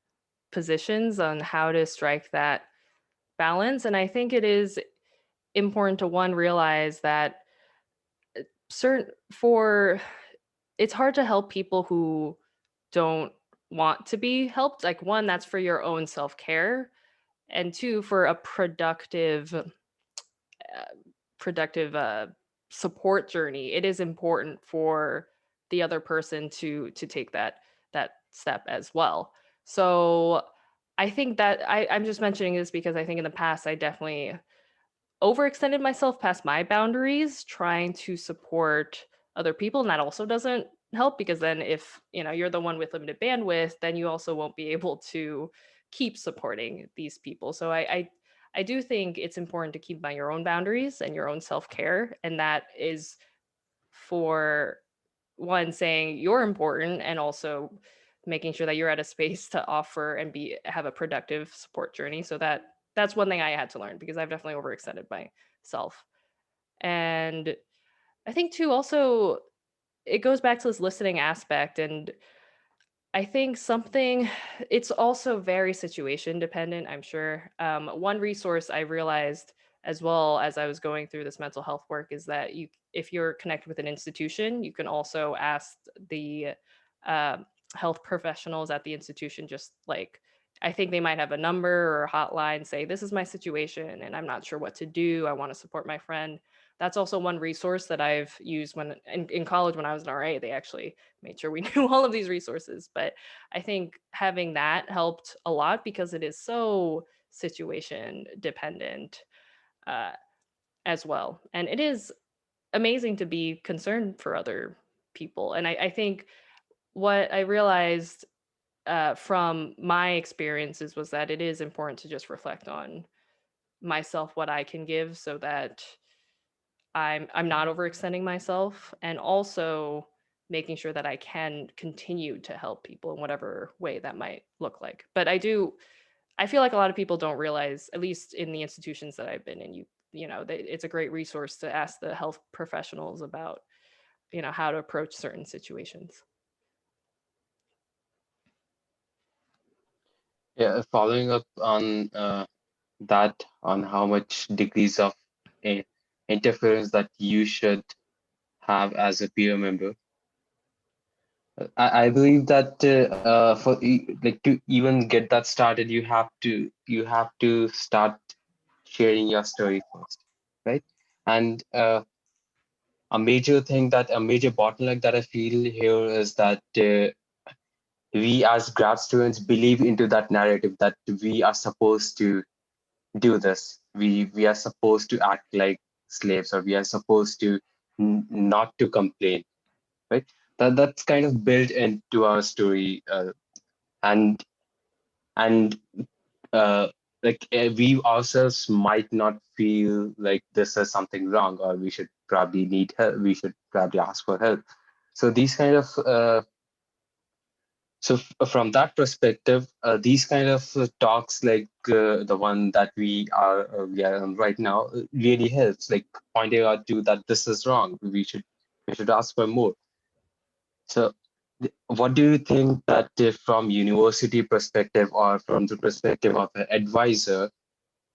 positions on how to strike that balance. And I think it is important to, one, realize that it's hard to help people who don't want to be helped. Like, one, that's for your own self-care, and two, for a productive support journey, it is important for the other person to take that step as well. So I think that I'm just mentioning this because I think in the past I definitely overextended myself past my boundaries trying to support other people, and that also doesn't help, because then if you're the one with limited bandwidth, then you also won't be able to keep supporting these people. So I do think it's important to keep by your own boundaries and your own self-care, and that is for, one, saying you're important, and also making sure that you're at a space to offer and have a productive support journey. So that's one thing I had to learn, because I've definitely overextended myself. And I think too, also, it goes back to this listening aspect. And I think it's also very situation dependent, I'm sure. One resource I realized as well as I was going through this mental health work is that if you're connected with an institution, you can also ask the uh, health professionals at the institution, just like, I think they might have a number or a hotline, say, this is my situation and I'm not sure what to do. I want to support my friend. That's also one resource that I've used when in college when I was an RA. They actually made sure we knew all of these resources. But I think having that helped a lot because it is so situation dependent uh, as well. And it is amazing to be concerned for other people. And I think what I realized from my experiences was that it is important to just reflect on myself, what I can give, so that I'm not overextending myself, and also making sure that I can continue to help people in whatever way that might look like. But I feel like a lot of people don't realize, at least in the institutions that I've been in, it's a great resource to ask the health professionals about, how to approach certain situations. Yeah, following up on that, on how much degrees of uh, interference that you should have as a peer member. I believe that like to even get that started, you have to start sharing your story first, right? And a major bottleneck that I feel here is that we as grad students believe into that narrative that we are supposed to do this. We are supposed to act like slaves, or we are supposed to not to complain, right? That's kind of built into our story, and and uh, we ourselves might not feel like this is something wrong, or we should probably need help. We should probably ask for help. So these kind of from that perspective, these kind of talks like the one that we are on right now really helps, like pointing out to that this is wrong. We should ask for more. So what do you think that from university perspective or from the perspective of an advisor,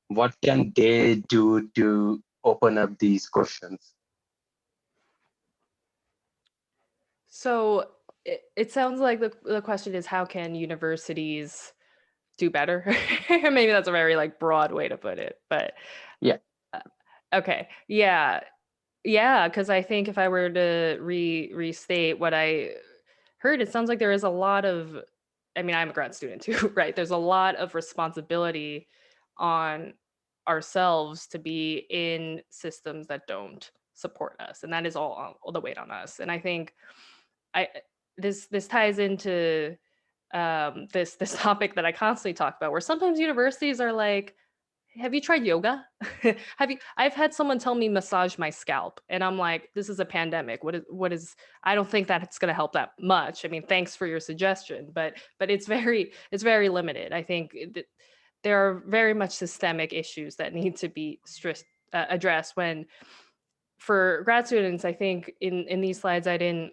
what can they do to open up these questions? So it sounds like the question is, how can universities do better? Maybe that's a very like broad way to put it, but Yeah. uh, okay. Yeah, because I think if I were to restate what I heard, it sounds like there is a lot of, I mean, I'm a grad student too, right? There's a lot of responsibility on ourselves to be in systems that don't support us, and that is all the weight on us. And I think I this ties into this topic that I constantly talk about, where sometimes universities are like, have you tried yoga? I've had someone tell me massage my scalp, and I'm like, this is a pandemic. What is I don't think that it's going to help that much. I mean, thanks for your suggestion, but it's very limited. I think there are very much systemic issues that need to be addressed. When for grad students, I think in these slides I didn't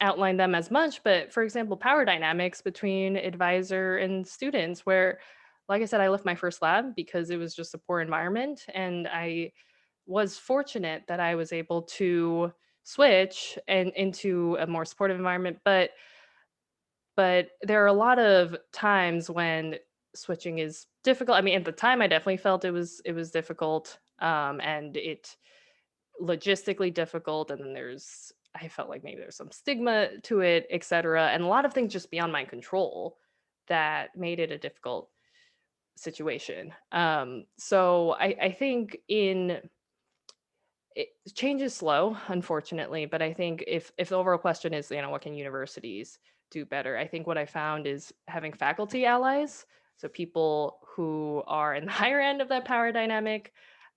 outline them as much, but for example, power dynamics between advisor and students, where, like I said, I left my first lab because it was just a poor environment, and I was fortunate that I was able to switch and into a more supportive environment. But there are a lot of times when switching is difficult. I mean, at the time I definitely felt it was difficult, and it logistically difficult, and then I felt like maybe there's some stigma to it, etc., and a lot of things just beyond my control that made it a difficult situation. So I think change is slow, unfortunately, but I think if the overall question is, what can universities do better, I think what I found is having faculty allies, so people who are in the higher end of that power dynamic,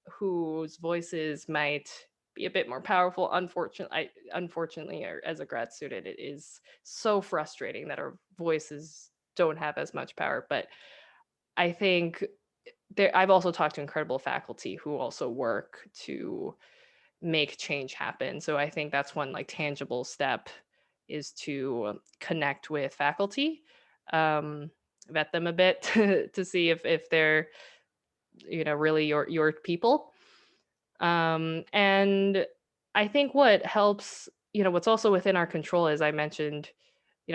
whose voices might be a bit more powerful. Unfortunately, as a grad student, it is so frustrating that our voices don't have as much power. But I think I've also talked to incredible faculty who also work to make change happen. So I think that's one like tangible step, is to connect with faculty vet them a bit to see if they're, really your people. And I think what helps, what's also within our control, as I mentioned,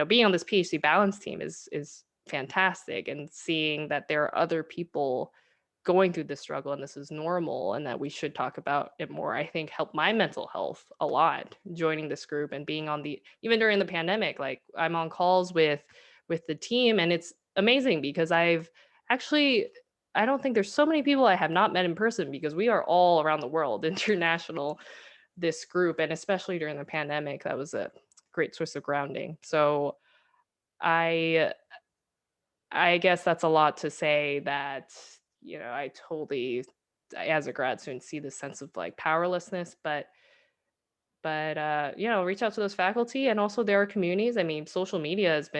being on this PhD balance team is fantastic, and seeing that there are other people going through this struggle and this is normal and that we should talk about it more, I think helped my mental health a lot, joining this group and being on even during the pandemic, like I'm on calls with the team, and it's amazing because I don't think there's so many people I have not met in person, because we are all around the world, international, this group, and especially during the pandemic, that was a great source of grounding. So I guess that's a lot to say that, I totally, as a grad student, see this sense of like powerlessness, but reach out to those faculty, and also there are communities. I mean, social media it's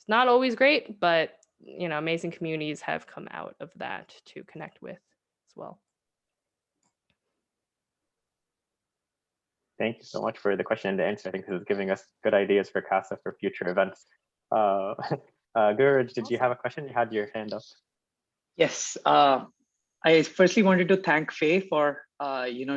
not always great, but amazing communities have come out of that to connect with as well. Thank you so much for the question and the answer. I think this is giving us good ideas for CASA for future events. Guraj, did you have a question? You had your hand up. Yes. I firstly wanted to thank Fay for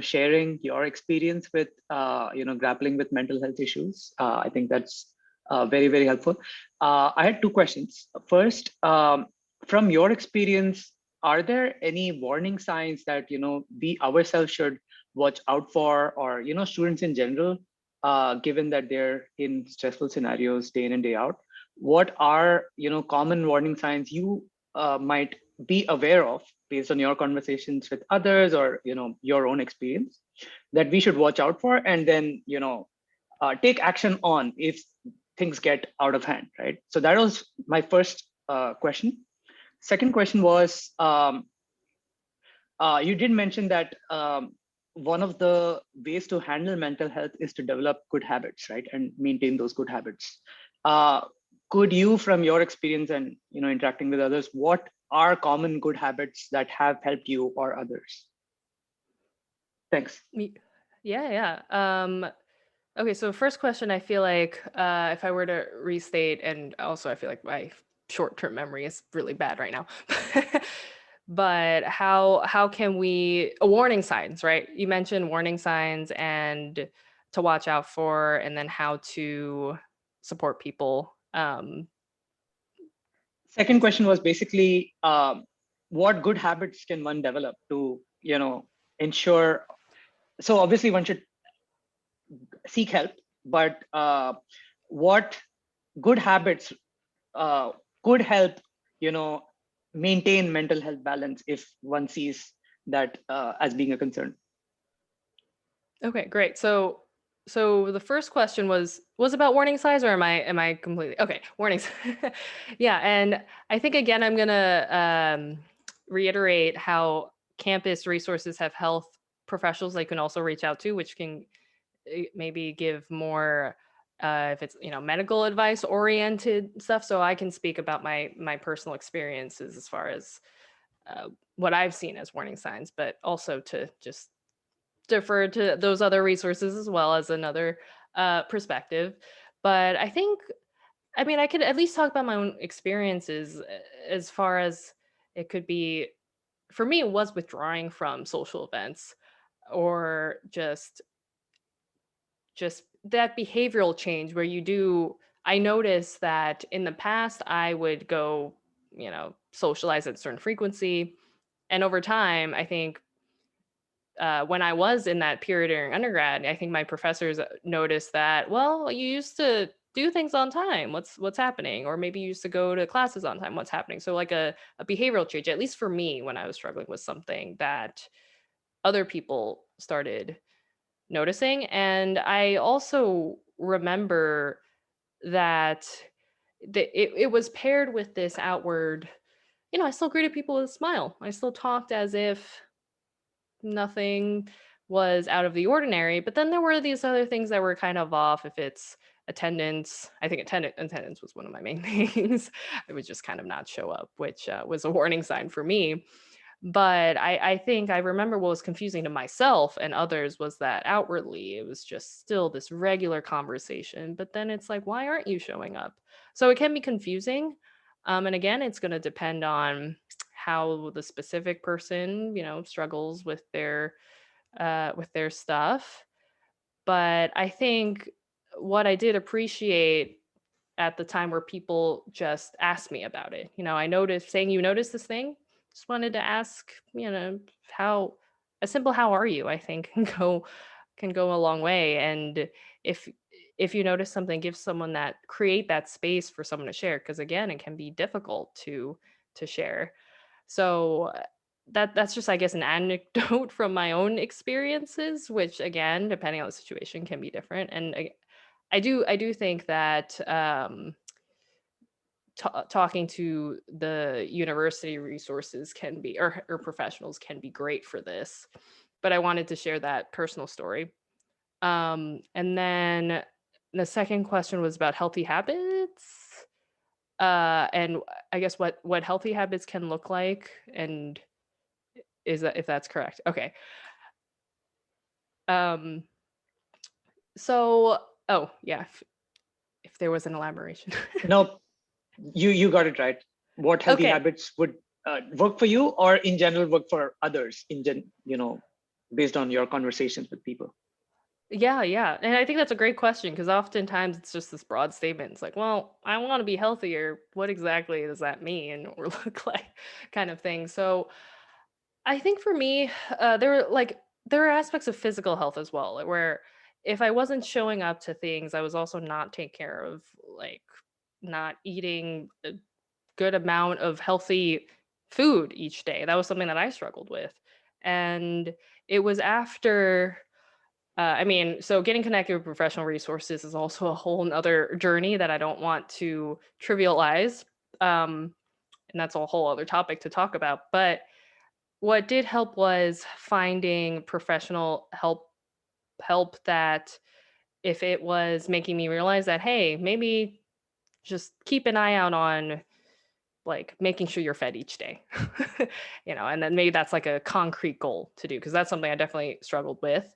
sharing your experience with grappling with mental health issues. I think that's very, very helpful. I had two questions. First, from your experience, are there any warning signs that we ourselves should watch out for, or students in general, given that they're in stressful scenarios day in and day out? What are common warning signs you might be aware of based on your conversations with others, or your own experience, that we should watch out for, and then take action on if things get out of hand, right? So that was my first question. Second question was, you did mention that one of the ways to handle mental health is to develop good habits, right, and maintain those good habits. Could you, from your experience and interacting with others, what are common good habits that have helped you or others? Thanks. Yeah. Okay, so first question, I feel like if I were to restate, and also I feel like my short-term memory is really bad right now, but how can we, warning signs, right? You mentioned warning signs and to watch out for, and then how to support people. Second question was basically, what good habits can one develop to ensure, so obviously one should seek help, but what good habits could help maintain mental health balance if one sees that as being a concern? Okay, great. So the first question was about warning signs, or am I completely okay? Warnings. Yeah, and I think again I'm gonna reiterate how campus resources have health professionals they can also reach out to, which can maybe give more if it's medical advice oriented stuff. So I can speak about my personal experiences as far as what I've seen as warning signs, but also to just defer to those other resources as well as another perspective. But I could at least talk about my own experiences as far as it could be. For me, it was withdrawing from social events, or just that behavioral change where I noticed that in the past I would go, socialize at a certain frequency. And over time, I think when I was in that period during undergrad, I think my professors noticed that, well, you used to do things on time. What's happening? Or maybe you used to go to classes on time. What's happening? So like a behavioral change, at least for me, when I was struggling with something that other people started noticing. And I also remember that it was paired with this outward, I still greeted people with a smile. I still talked as if nothing was out of the ordinary, but then there were these other things that were kind of off. If it's attendance, I think attendance was one of my main things. I would just kind of not show up, which was a warning sign for me. But I think I remember what was confusing to myself and others was that outwardly it was just still this regular conversation. But then it's like, why aren't you showing up? So it can be confusing. And again, it's going to depend on how the specific person, struggles with their stuff. But I think what I did appreciate at the time where people just asked me about it. I noticed saying, you noticed this thing? Just wanted to ask, how a simple how are you, I think can go a long way. And if if you notice something, give someone that create that space for someone to share. Because again, it can be difficult to share. So that's just, I guess, an anecdote from my own experiences, which again, depending on the situation, can be different. And I do think that talking to the university resources can be, or professionals can be great for this. But I wanted to share that personal story. And then the second question was about healthy habits. And I guess what healthy habits can look like, and is that, if that's correct? Okay. Um, so, oh yeah, if there was an elaboration. No, you got it right. What healthy Okay. habits would work for you, or in general work for others, based on your conversations with people? Yeah. And I think that's a great question, because oftentimes it's just this broad statement. It's like, well, I want to be healthier. What exactly does that mean or look like, kind of thing? So I think for me, there are aspects of physical health as well, where if I wasn't showing up to things, I was also not taking care of, like, not eating a good amount of healthy food each day. That was something that I struggled with. And it was after so getting connected with professional resources is also a whole nother journey that I don't want to trivialize. And that's a whole other topic to talk about. But what did help was finding professional help that, if it was making me realize that, hey, maybe just keep an eye out on, like, making sure you're fed each day. And then maybe that's like a concrete goal to do, because that's something I definitely struggled with.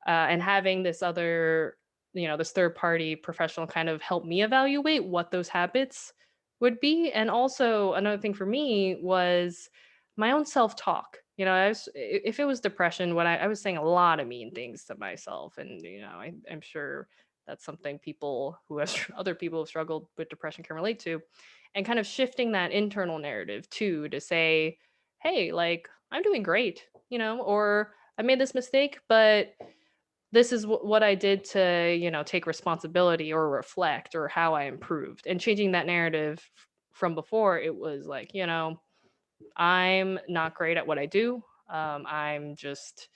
And having this other, this third party professional kind of help me evaluate what those habits would be. And also another thing for me was my own self-talk. If it was depression, when I was saying a lot of mean things to myself, and I'm sure that's something people who have other people who have struggled with depression can relate to, and kind of shifting that internal narrative too, to say, hey, like, I'm doing great, or I made this mistake, but this is what I did to, take responsibility or reflect, or how I improved, and changing that narrative from before. It was like, I'm not great at what I do. I'm just,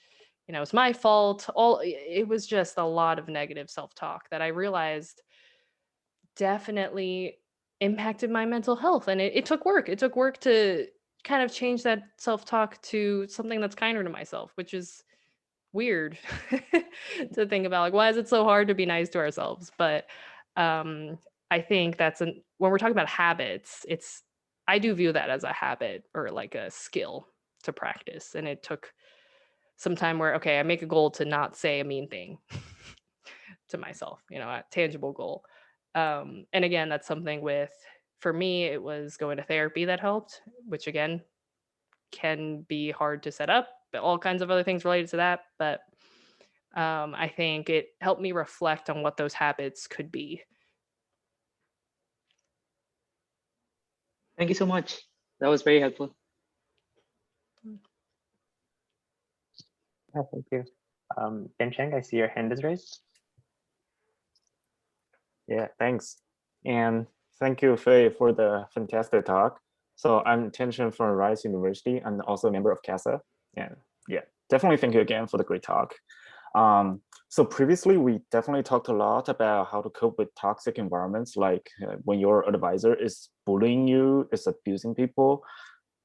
it's my fault. It was just a lot of negative self-talk that I realized definitely impacted my mental health. And it took work. It took work to kind of change that self-talk to something that's kinder to myself, which is weird to think about. Like, why is it so hard to be nice to ourselves? But I think when we're talking about habits, I do view that as a habit, or like a skill to practice. And it took some time where, okay, I make a goal to not say a mean thing to myself, a tangible goal. And again, that's something for me, it was going to therapy that helped, which again can be hard to set up, but all kinds of other things related to that. But I think it helped me reflect on what those habits could be. Thank you so much. That was very helpful. Yeah, thank you. Ben Cheng, I see your hand is raised. Yeah, thanks. And thank you, Fay, for the fantastic talk. So I'm Tianchen from Rice University and also a member of CASA. And yeah, definitely thank you again for the great talk. So previously, we definitely talked a lot about how to cope with toxic environments, like when your advisor is bullying you, is abusing people.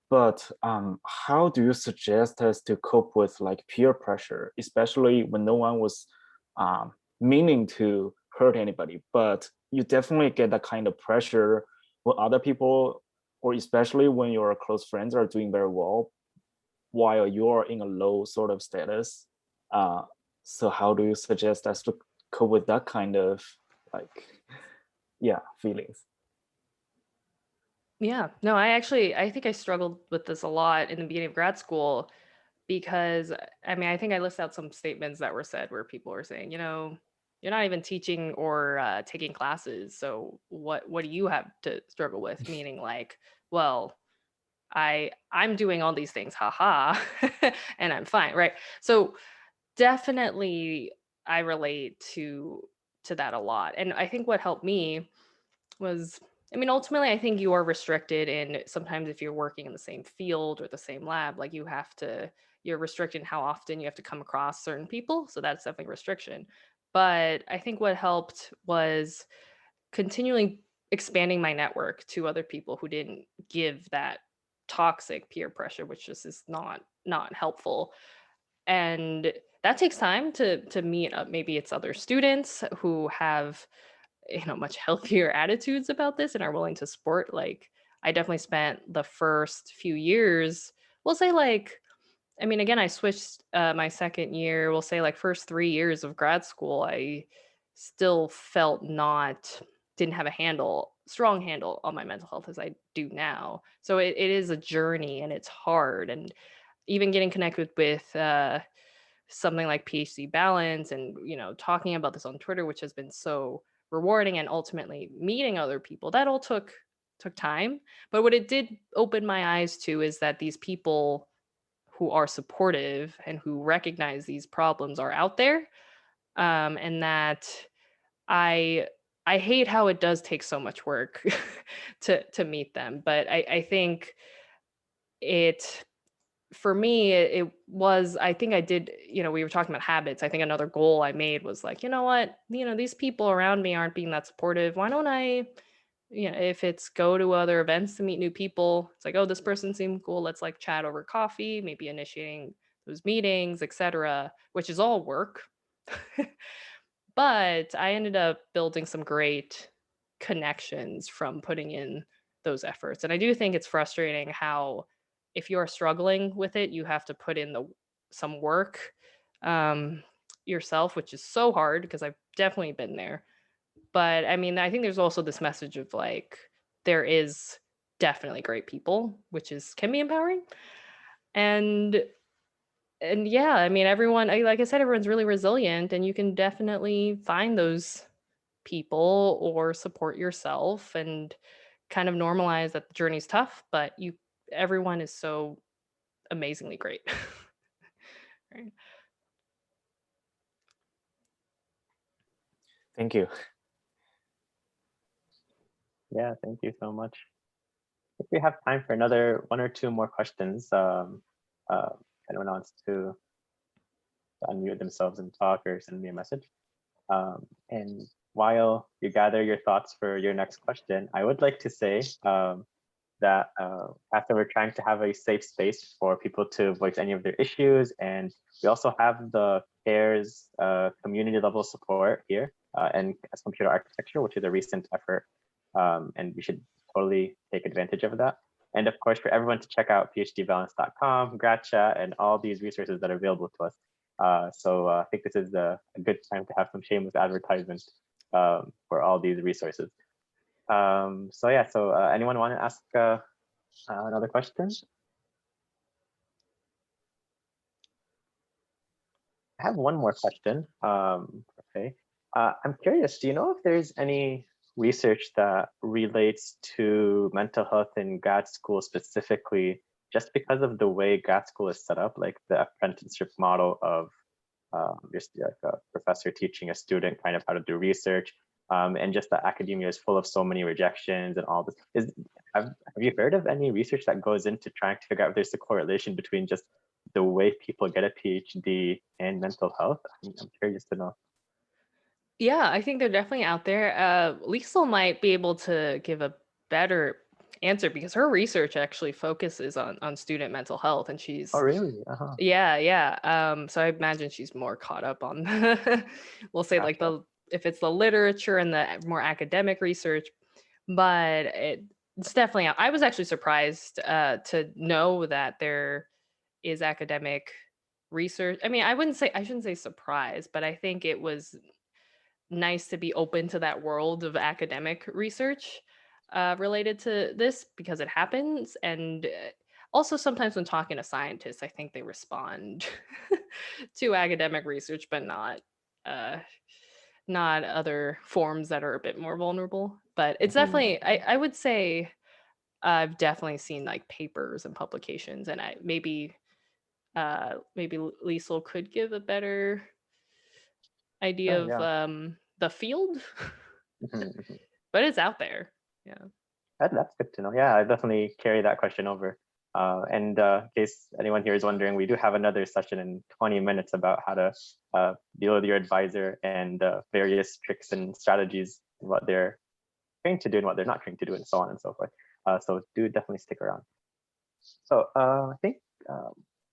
But how do you suggest us to cope with like peer pressure, especially when no one was meaning to hurt anybody, but you definitely get that kind of pressure when other people, or especially when your close friends are doing very well, while you're in a low sort of status. So how do you suggest us to cope with that kind of feelings? Yeah, no, I think I struggled with this a lot in the beginning of grad school because I mean, I think I list out some statements that were said where people were saying, you're not even teaching or taking classes. So what do you have to struggle with? Meaning like, well, I'm doing all these things, haha, and I'm fine, right? So definitely I relate to that a lot. And I think what helped me was, I mean, ultimately, I think you are restricted in sometimes if you're working in the same field or the same lab, like you're restricted in how often you have to come across certain people. So that's definitely restriction. But I think what helped was continually expanding my network to other people who didn't give that toxic peer pressure, which just is not helpful. And that takes time to meet up. Maybe it's other students who have much healthier attitudes about this and are willing to support. Like I definitely spent the first few years, we'll say like, I mean, again, I switched my second year, we'll say like first 3 years of grad school, I still felt didn't have a strong handle on my mental health as I do now. So it is a journey and it's hard. And even getting connected with something like PhD Balance and, talking about this on Twitter, which has been so rewarding, and ultimately meeting other people, that all took time. But what it did open my eyes to is that these people who are supportive and who recognize these problems are out there, and that I hate how it does take so much work to meet them. But I think it for me it was, I think I did, we were talking about habits. I think another goal I made was like, you know what, these people around me aren't being that supportive. Why don't I, if it's go to other events to meet new people, it's like, oh, this person seemed cool, let's like chat over coffee, maybe initiating those meetings, etc., which is all work. But I ended up building some great connections from putting in those efforts. And I do think it's frustrating how if you're struggling with it, you have to put in some work yourself, which is so hard because I've definitely been there. But I mean, I think there's also this message of like, there is definitely great people, which can be empowering. And yeah, I mean, everyone, like I said, everyone's really resilient, and you can definitely find those people or support yourself and kind of normalize that the journey's tough, but everyone is so amazingly great. Right. Thank you. Yeah, thank you so much. If we have time for another 1 or 2 more questions, anyone wants to unmute themselves and talk or send me a message. And while you gather your thoughts for your next question, I would like to say that after we're trying to have a safe space for people to voice any of their issues, and we also have the CARES community level support here and as computer architecture, which is a recent effort, and we should totally take advantage of that. And of course, for everyone to check out phdbalance.com, grad chat, and all these resources that are available to us. So I think this is a good time to have some shameless advertisement for all these resources. So yeah, so anyone want to ask another question? I have one more question. Okay, I'm curious, do you know if there's any research that relates to mental health in grad school specifically, just because of the way grad school is set up, like the apprenticeship model of just like a professor teaching a student kind of how to do research, and just that academia is full of so many rejections and all this. Have you heard of any research that goes into trying to figure out if there's a correlation between just the way people get a PhD and mental health? I'm curious to know. Yeah, I think they're definitely out there. Liesl might be able to give a better answer because her research actually focuses on student mental health, and she's Oh, really? Uh-huh. yeah. So I imagine she's more caught up on we'll say like Gotcha. if it's the literature and the more academic research, but it's definitely out. I was actually surprised to know that there is academic research. I mean, I shouldn't say surprised, but I think it was nice to be open to that world of academic research related to this, because it happens. And also sometimes when talking to scientists, I think they respond to academic research, but not other forms that are a bit more vulnerable. But it's definitely, I would say I've definitely seen like papers and publications, and maybe Liesl could give a better idea of the field, but it's out there. Yeah. That's good to know. Yeah, I definitely carry that question over. And in case anyone here is wondering, we do have another session in 20 minutes about how to deal with your advisor and various tricks and strategies, what they're trained to do and what they're not trained to do, and so on and so forth. So do definitely stick around. So I think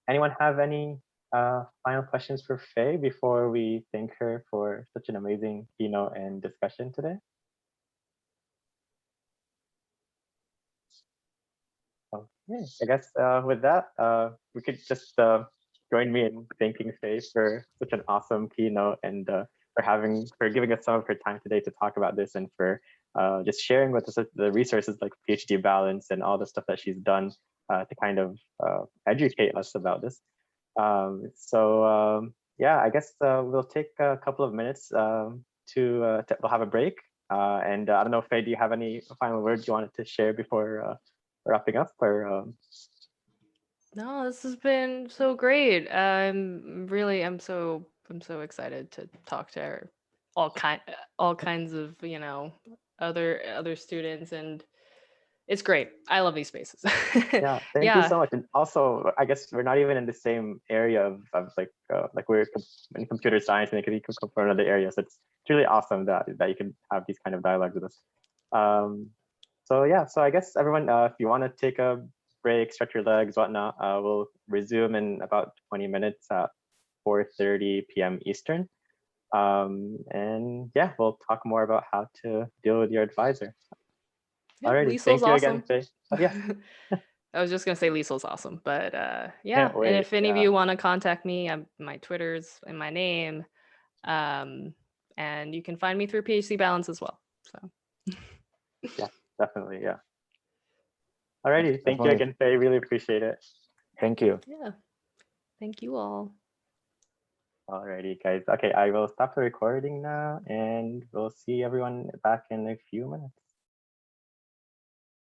anyone have any final questions for Fay before we thank her for such an amazing keynote and discussion today? Yeah, I guess with that, we could just join me in thanking Fay for such an awesome keynote, and for giving us some of her time today to talk about this, and for just sharing with us the resources like PhD Balance and all the stuff that she's done to kind of educate us about this. Yeah, I guess we'll take a couple of minutes we'll have a break. And I don't know, Fay, do you have any final words you wanted to share before wrapping up? Or No, this has been so great. I'm so excited to talk to her, all kinds of, other students, and it's great. I love these spaces. yeah, thank you so much. And also, I guess we're not even in the same area of like we're in computer science, and you can come from another area. So it's really awesome that you can have these kind of dialogues with us. So yeah, so I guess everyone, if you want to take a break, stretch your legs, whatnot, we'll resume in about 20 minutes at 4:30 p.m. Eastern. And yeah, we'll talk more about how to deal with your advisor. Yeah, Alrighty, thank you again, Fay. Oh, yeah. I was just gonna say Liesl's awesome, but yeah. And if any of you want to contact me, my Twitter's in my name, and you can find me through PhD Balance as well. So yeah, definitely, yeah. Alrighty, thank you again, Fay. Really appreciate it. Thank you. Yeah, thank you all. Alrighty, guys. Okay, I will stop the recording now, and we'll see everyone back in a few minutes.